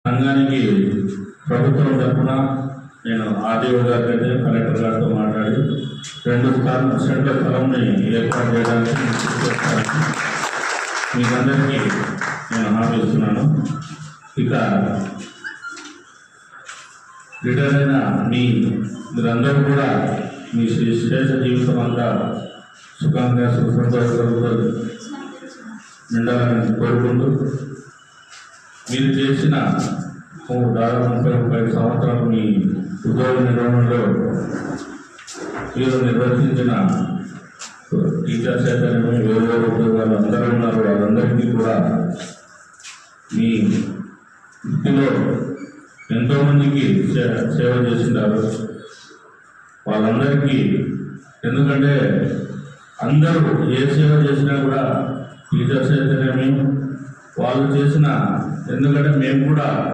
సంఘానికి ప్రభుత్వం తరఫున నేను ఆర్డీఓ గారి అయితే కలెక్టర్ గారితో మాట్లాడి 2 సెంట్ల స్థలంని ఏర్పాటు చేయడానికి మీకందరికీ నేను హామీ ఇస్తున్నాను. ఇక రిటైర్ అయిన మీరందరూ కూడా మీ శేష జీవితం అంతా సుఖంగా సంతోషంతో నిండాలని కోరుకుంటూ మీరు చేసిన దాదాపు 35 సంవత్సరాలు మీ ఉద్యోగ నిర్వహణలో మీరు నిర్వర్తించిన టీచర్స్ అయితే వేరు ఉద్యోగాలు అందరూ ఉన్నారు. వాళ్ళందరికీ కూడా మీ వృత్తిలో ఎంతోమందికి సేవ చేసింటారు. వాళ్ళందరికీ ఎందుకంటే అందరూ ఏ సేవ చేసినా కూడా టీచర్స్ అయితేనేమి వాళ్ళు చేసిన, ఎందుకంటే మేము కూడా